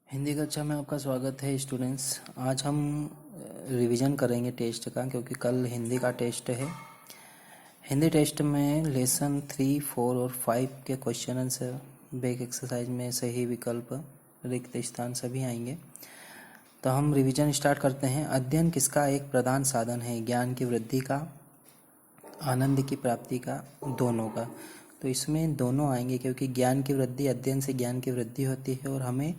हिंदी कक्षा में आपका स्वागत है स्टूडेंट्स। आज हम रिवीजन करेंगे टेस्ट का, क्योंकि कल हिंदी का टेस्ट है। हिंदी टेस्ट में लेसन 3, 4 और 5 के क्वेश्चन आंसर, बैक एक्सरसाइज में सही विकल्प, रिक्त स्थान सभी आएंगे। तो हम रिवीजन स्टार्ट करते हैं। अध्ययन किसका एक प्रधान साधन है? ज्ञान की वृद्धि का, आनंद की प्राप्ति का, दोनों का। तो इसमें दोनों आएंगे, क्योंकि ज्ञान की वृद्धि, अध्ययन से ज्ञान की वृद्धि होती है और हमें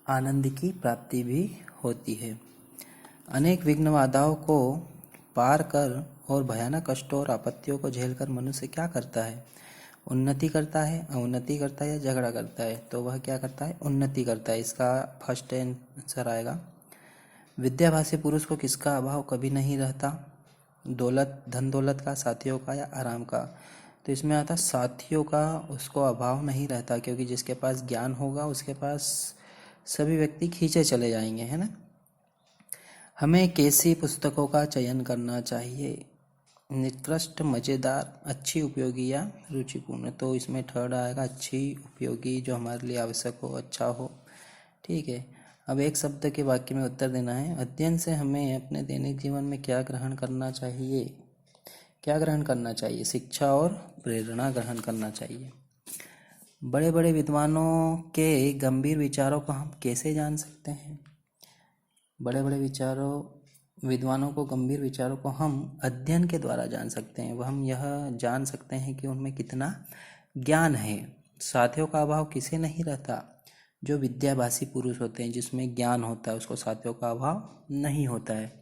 आनंद की प्राप्ति भी होती है। अनेक विघ्न बाधाओं को पार कर और भयानक कष्टों और आपत्तियों को झेलकर मनुष्य क्या करता है? उन्नति करता है, अवनति करता है या झगड़ा करता है? तो वह क्या करता है? उन्नति करता है। इसका फर्स्ट आंसर आएगा। विद्याभासी पुरुष को किसका अभाव कभी नहीं रहता? दौलत, धन दौलत का, साथियों का या आराम का? तो इसमें आता साथियों का उसको अभाव नहीं रहता, क्योंकि जिसके पास ज्ञान होगा उसके पास सभी व्यक्ति खींचे चले जाएंगे, है ना। हमें कैसी पुस्तकों का चयन करना चाहिए? निकृष्ट, मज़ेदार, अच्छी, उपयोगी या रुचिपूर्ण? तो इसमें थर्ड आएगा, अच्छी, उपयोगी, जो हमारे लिए आवश्यक हो, अच्छा हो। ठीक है। अब एक शब्द के वाक्य में उत्तर देना है। अध्ययन से हमें अपने दैनिक जीवन में क्या ग्रहण करना चाहिए? क्या ग्रहण करना चाहिए? शिक्षा और प्रेरणा ग्रहण करना चाहिए। बड़े बड़े विद्वानों के गंभीर विचारों को हम कैसे जान सकते हैं? बड़े बड़े विद्वानों को, गंभीर विचारों को हम अध्ययन के द्वारा जान सकते हैं। वह हम यह जान सकते हैं कि उनमें कितना ज्ञान है। साथियों का अभाव किसे नहीं रहता? जो विद्याभासी पुरुष होते हैं, जिसमें ज्ञान होता है, उसको साथियों का अभाव नहीं होता है।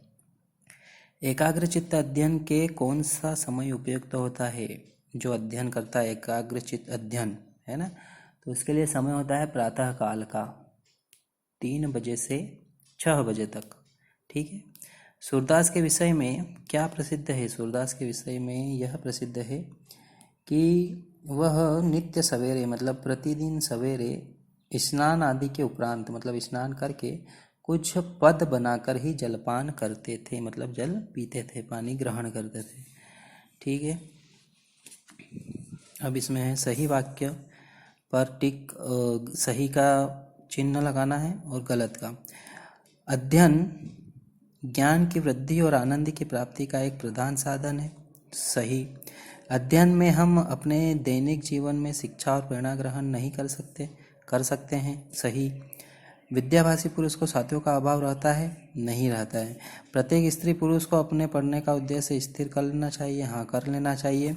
एकाग्रचित्त अध्ययन के कौन सा समय उपयुक्त होता है? जो अध्ययन करता है, एकाग्रचित्त अध्ययन, है ना, तो उसके लिए समय होता है प्रातः काल का, 3 बजे से 6 बजे तक। ठीक है। सूरदास के विषय में क्या प्रसिद्ध है? सूरदास के विषय में यह प्रसिद्ध है कि वह नित्य सवेरे, मतलब प्रतिदिन सवेरे स्नान आदि के उपरांत, मतलब स्नान करके कुछ पद बनाकर ही जलपान करते थे, मतलब जल पीते थे, पानी ग्रहण करते थे। ठीक है। अब इसमें है सही वाक्य पर टिक, सही का चिन्ह लगाना है और गलत का। अध्ययन ज्ञान की वृद्धि और आनंद की प्राप्ति का एक प्रधान साधन है। सही। अध्ययन में हम अपने दैनिक जीवन में शिक्षा और प्रेरणा ग्रहण नहीं कर सकते हैं। सही। विद्याभासी पुरुष को साथियों का अभाव रहता है? नहीं रहता है। प्रत्येक स्त्री पुरुष को अपने पढ़ने का उद्देश्य स्थिर कर लेना चाहिए? हाँ, कर लेना चाहिए।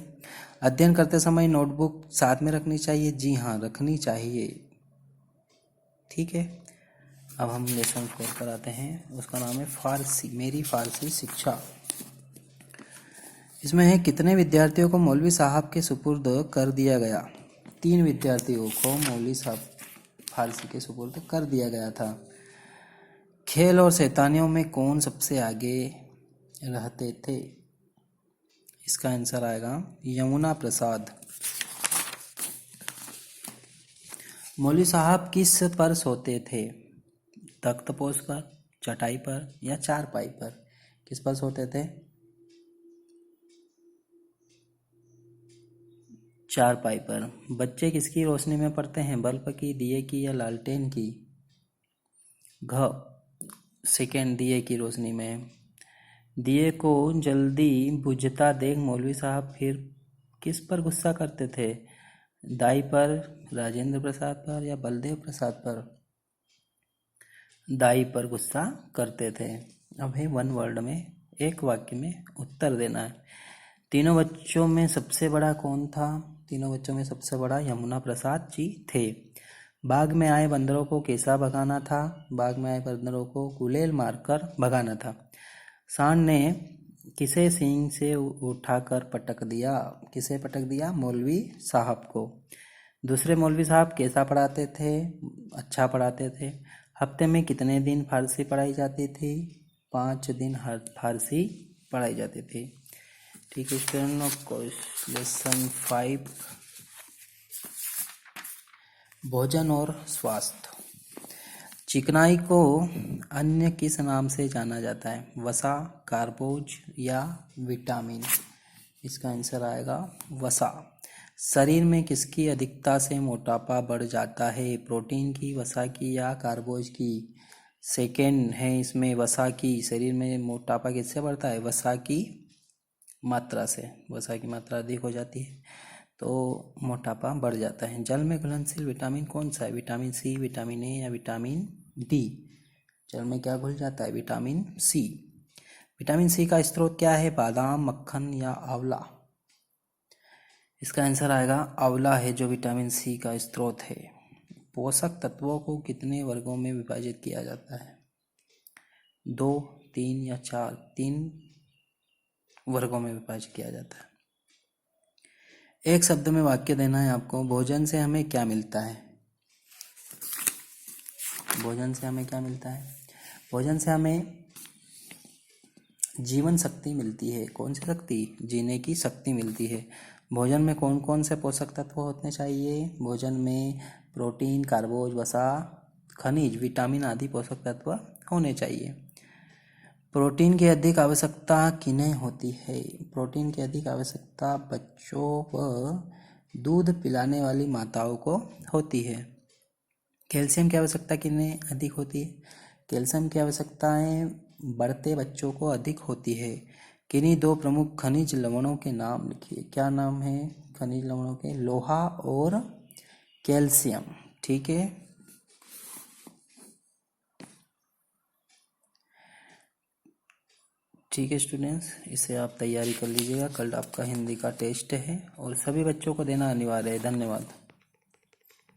अध्ययन करते समय नोटबुक साथ में रखनी चाहिए? जी हाँ, रखनी चाहिए। ठीक है। अब हम लेसन 4 पर आते हैं। उसका नाम है फारसी, मेरी फारसी शिक्षा। इसमें है कितने विद्यार्थियों को मौलवी साहब के सुपुर्द कर दिया गया? 3 विद्यार्थियों को मौलवी साहब फारसी के सुपुर्द कर दिया गया था। खेल और शैतानियों में कौन सबसे आगे रहते थे? इसका आंसर आएगा यमुना प्रसाद। मौलवी साहब किस पर सोते थे? तख्तपोश पर, चटाई पर या चारपाई पर? किस पर सोते थे? चारपाई पर। बच्चे किसकी रोशनी में पढ़ते हैं? बल्ब की, दिए की या लालटेन की? घ सेकेंड, दिए की रोशनी में। दिए को जल्दी बुझता देख मौलवी साहब फिर किस पर गुस्सा करते थे? दाई पर, राजेंद्र प्रसाद पर या बलदेव प्रसाद पर? दाई पर गुस्सा करते थे। अब है 1 वर्ड में, एक वाक्य में उत्तर देना है। तीनों बच्चों में सबसे बड़ा कौन था? तीनों बच्चों में सबसे बड़ा यमुना प्रसाद जी थे। बाग में आए बंदरों को कैसा भगाना था? बाग में आए बंदरों को गुलेल मारकर भगाना था। सांड ने किसे सींग से उठाकर पटक दिया? किसे पटक दिया? मौलवी साहब को। दूसरे मौलवी साहब कैसा पढ़ाते थे? अच्छा पढ़ाते थे। हफ्ते में कितने दिन फारसी पढ़ाई जाती थी? 5 दिन हर फारसी पढ़ाई जाती थी। ठीक है स्टूडेंट, लेसन 5, भोजन और स्वास्थ्य। चिकनाई को अन्य किस नाम से जाना जाता है? वसा, कार्बोज या विटामिन? इसका आंसर आएगा वसा। शरीर में किसकी अधिकता से मोटापा बढ़ जाता है? प्रोटीन की, वसा की या कार्बोज की? सेकेंड है इसमें वसा की। शरीर में मोटापा किससे बढ़ता है? वसा की मात्रा से। वसा की मात्रा अधिक हो जाती है तो मोटापा बढ़ जाता है। जल में घुलनशील विटामिन कौन सा है? विटामिन सी, विटामिन ए या विटामिन डी? जल में क्या घुल जाता है? Vitamin C. विटामिन सी का स्रोत क्या है? बादाम, मक्खन या आंवला? इसका आंसर आएगा आंवला है जो विटामिन सी का स्रोत है। पोषक तत्वों को कितने वर्गों में विभाजित किया जाता है? 2, 3 या 4? 3 वर्गों में विभाजित किया जाता है। एक शब्द में वाक्य देना है आपको। भोजन से हमें क्या मिलता है? भोजन से हमें क्या मिलता है? भोजन से हमें जीवन शक्ति मिलती है। कौन सी शक्ति? जीने की शक्ति मिलती है। भोजन में कौन कौन से पोषक तत्व होने चाहिए? भोजन में प्रोटीन, कार्बोज, वसा, खनिज, विटामिन आदि पोषक तत्व होने चाहिए। प्रोटीन की अधिक आवश्यकता किन्हें होती है? प्रोटीन की अधिक आवश्यकता बच्चों व दूध पिलाने वाली माताओं को होती है। कैल्शियम की आवश्यकता किन्हें अधिक होती है? कैल्शियम की आवश्यकताएं बढ़ते बच्चों को अधिक होती है। किन्हीं 2 प्रमुख खनिज लवणों के नाम लिखिए। क्या नाम है खनिज लवणों के? लोहा और कैल्शियम। ठीक है। ठीक है स्टूडेंट्स, इसे आप तैयारी कर लीजिएगा। कल आपका हिंदी का टेस्ट है और सभी बच्चों को देना अनिवार्य है। धन्यवाद।